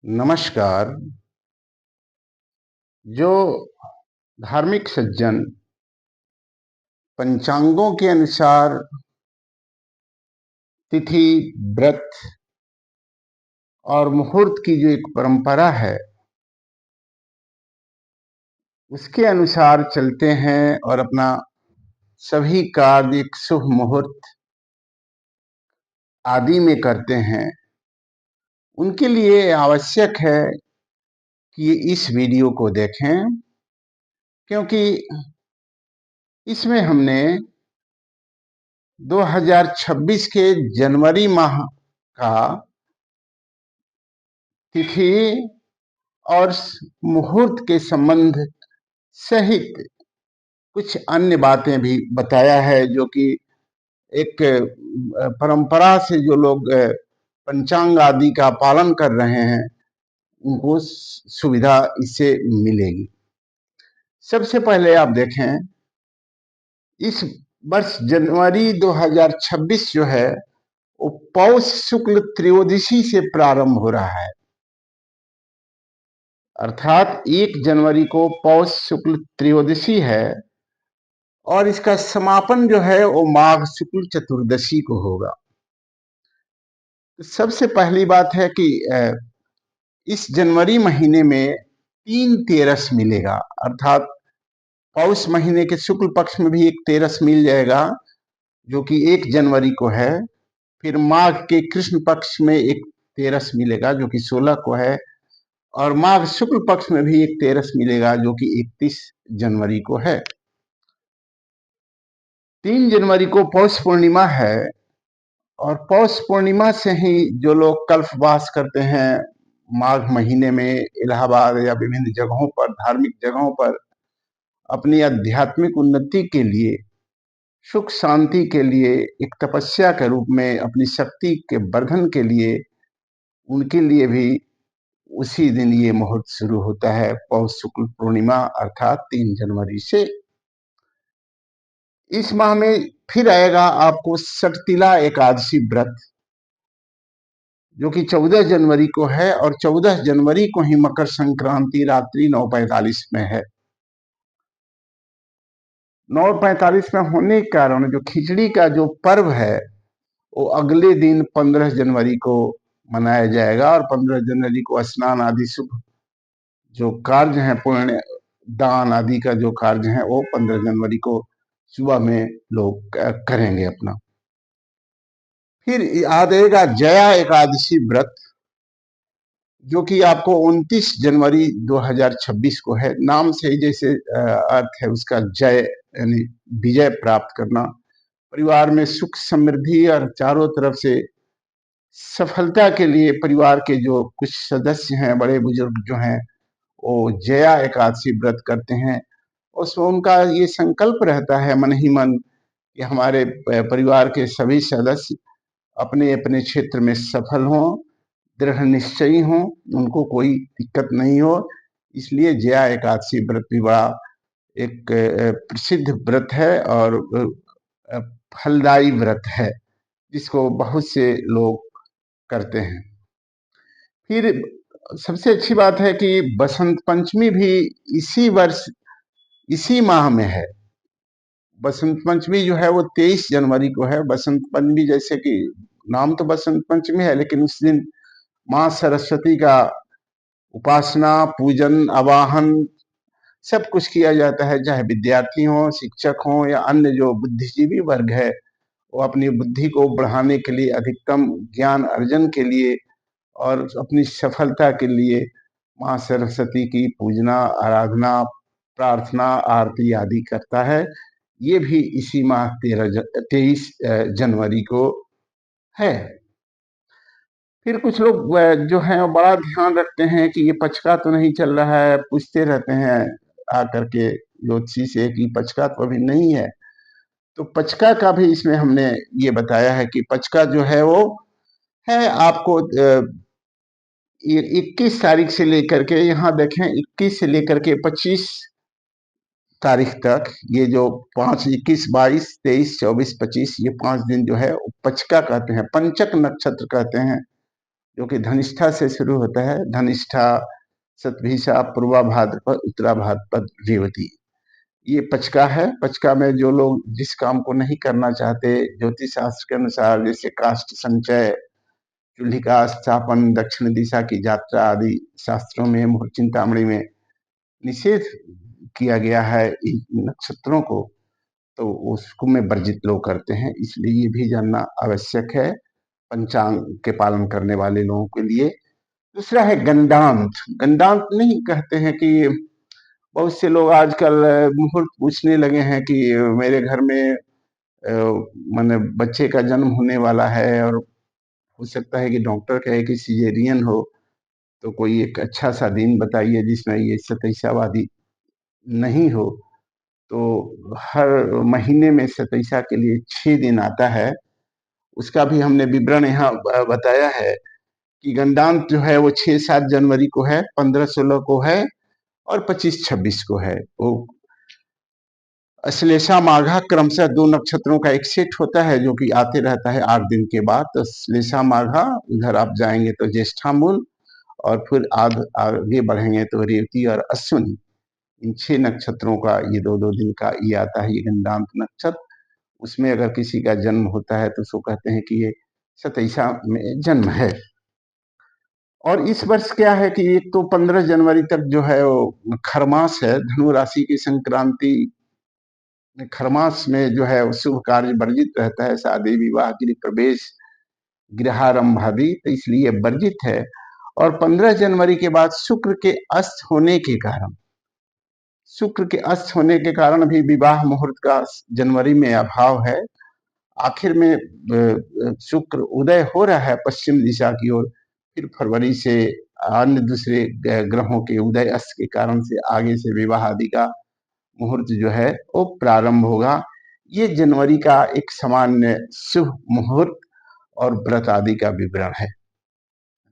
नमस्कार। जो धार्मिक सज्जन पंचांगों के अनुसार तिथि, व्रत और मुहूर्त की जो एक परंपरा है, उसके अनुसार चलते हैं और अपना सभी कार्य एक शुभ मुहूर्त आदि में करते हैं। उनके लिए आवश्यक है कि इस वीडियो को देखें, क्योंकि इसमें हमने 2026 के जनवरी माह का तिथि और मुहूर्त के संबंध सहित कुछ अन्य बातें भी बताया है, जो कि एक परंपरा से जो लोग पंचांग आदि का पालन कर रहे हैं, उनको सुविधा इससे मिलेगी। सबसे पहले आप देखें, इस वर्ष जनवरी 2026 जो है वो पौष शुक्ल त्रयोदशी से प्रारंभ हो रहा है। अर्थात 1 जनवरी को पौष शुक्ल त्रयोदशी है और इसका समापन जो है वो माघ शुक्ल चतुर्दशी को होगा। तो सबसे पहली बात है कि इस जनवरी महीने में 3 तेरस मिलेगा, अर्थात पौष महीने के शुक्ल पक्ष में भी एक तेरस मिल जाएगा जो कि 1 जनवरी को है। फिर माघ के कृष्ण पक्ष में एक तेरस मिलेगा जो कि 16 को है, और माघ शुक्ल पक्ष में भी एक तेरस मिलेगा जो कि 31 जनवरी को है। 3 जनवरी को पौष पूर्णिमा है, और पौष पूर्णिमा से ही जो लोग कल्पवास करते हैं माघ महीने में इलाहाबाद या विभिन्न जगहों पर, धार्मिक जगहों पर, अपनी आध्यात्मिक उन्नति के लिए, सुख शांति के लिए, एक तपस्या के रूप में अपनी शक्ति के वर्धन के लिए, उनके लिए भी उसी दिन ये मुहूर्त शुरू होता है, पौष शुक्ल पूर्णिमा अर्थात 3 जनवरी से। इस माह में फिर आएगा आपको सटतिला एकादशी व्रत, जो कि 14 जनवरी को है, और 14 जनवरी को ही मकर संक्रांति रात्रि 9:45 में है। 9:45 में होने के कारण जो खिचड़ी का जो पर्व है वो अगले दिन 15 जनवरी को मनाया जाएगा, और 15 जनवरी को स्नान आदि शुभ जो कार्य हैं, पुण्य दान आदि का जो कार्य है, वो 15 जनवरी को सुबह में लोग करेंगे अपना। फिर याद आएगा जया एकादशी व्रत, जो कि आपको 29 जनवरी 2026 को है। नाम से ही जैसे अर्थ है उसका, जय यानी विजय प्राप्त करना, परिवार में सुख समृद्धि और चारों तरफ से सफलता के लिए परिवार के जो कुछ सदस्य हैं, बड़े बुजुर्ग जो हैं, वो जया एकादशी व्रत करते हैं। उसमें उनका ये संकल्प रहता है मन ही मन कि हमारे परिवार के सभी सदस्य अपने अपने क्षेत्र में सफल हों, दृढ़ निश्चयी हों, उनको कोई दिक्कत नहीं हो। इसलिए जया एकादशी व्रत भी बड़ा एक प्रसिद्ध व्रत है और फलदायी व्रत है, जिसको बहुत से लोग करते हैं। फिर सबसे अच्छी बात है कि बसंत पंचमी भी इसी वर्ष इसी माह में है। बसंत पंचमी जो है वो 23 जनवरी को है। बसंत पंचमी जैसे कि नाम तो बसंत पंचमी है, लेकिन उस दिन माँ सरस्वती का उपासना, पूजन, आवाहन सब कुछ किया जाता है। चाहे विद्यार्थी हों, शिक्षक हों या अन्य जो बुद्धिजीवी वर्ग है, वो अपनी बुद्धि को बढ़ाने के लिए, अधिकतम ज्ञान अर्जन के लिए और अपनी सफलता के लिए माँ सरस्वती की पूजना, आराधना, प्रार्थना, आरती आदि करता है। ये भी इसी माह 23 जनवरी को है। फिर कुछ लोग जो हैं वो बड़ा ध्यान रखते हैं कि ये पचका तो नहीं चल रहा है, पूछते रहते हैं आकर के ज्योतिषी से कि पचका तो अभी नहीं है। तो पचका का भी इसमें हमने ये बताया है कि पचका जो है वो है आपको 21 तारीख से लेकर के, यहाँ देखें 21 से लेकर के 25 तारीख तक, ये जो 5, 21, 22, 23, 24, 25 ये 5 दिन जो है पचका कहते हैं, पंचक नक्षत्र कहते हैं। जो कि धनिष्ठा से शुरू होता है। धनिष्ठा, शतभिषा, पूर्वा भाद्रपद, उत्तरा भाद्रपद, रेवती। ये पचका है। पचका में जो लोग जिस काम को नहीं करना चाहते, ज्योतिष शास्त्र के अनुसार, जैसे काष्ठ संचय, चूल्ही का स्थापन, दक्षिण दिशा की यात्रा आदि शास्त्रों में, मुहूर्त चिंतामणि में निषेध किया गया है इन नक्षत्रों को, तो उसको में वर्जित लोग करते हैं। इसलिए ये भी जानना आवश्यक है पंचांग के पालन करने वाले लोगों के लिए। दूसरा है गंडांत। गंडांत नहीं कहते हैं कि बहुत से लोग आजकल मुहूर्त पूछने लगे हैं कि मेरे घर में माने बच्चे का जन्म होने वाला है और हो सकता है कि डॉक्टर कहे कि सीजेरियन हो, तो कोई एक अच्छा सा दिन बताइए जिसमें ये सतैसावादी नहीं हो। तो हर महीने में सतैसा के लिए 6 दिन आता है। उसका भी हमने विवरण यहाँ बताया है कि गंडांत जो है वो 6-7 जनवरी को है, 15-16 को है और 25-26 को है। वो अश्लेषा माघा क्रमशः 2 नक्षत्रों का एक सेट होता है जो कि आते रहता है 8 दिन के बाद। तो अश्लेषा माघा, उधर आप जाएंगे तो ज्येष्ठामूल, और फिर आगे बढ़ेंगे तो रेवती और अश्विनी। इन 6 नक्षत्रों का ये 2-2 दिन का ये आता है, ये गंडांत नक्षत्र। उसमें अगर किसी का जन्म होता है तो उसको कहते हैं कि ये सतैसा में जन्म है। और इस वर्ष क्या है कि एक तो 15 जनवरी तक जो है वो खरमास है, धनु राशि की संक्रांति में खरमास में जो है शुभ कार्य वर्जित रहता है, शादी विवाह गृह प्रवेश गृहारंभ आदि, तो इसलिए वर्जित है। और 15 जनवरी के बाद शुक्र के अस्त होने के कारण, शुक्र के अस्त होने के कारण भी विवाह मुहूर्त का जनवरी में अभाव है। आखिर में शुक्र उदय हो रहा है पश्चिम दिशा की ओर, फिर फरवरी से अन्य दूसरे ग्रहों के उदय अस्त के कारण से आगे से विवाह आदि का मुहूर्त जो है वो प्रारंभ होगा। ये जनवरी का एक सामान्य शुभ मुहूर्त और व्रत आदि का विवरण है।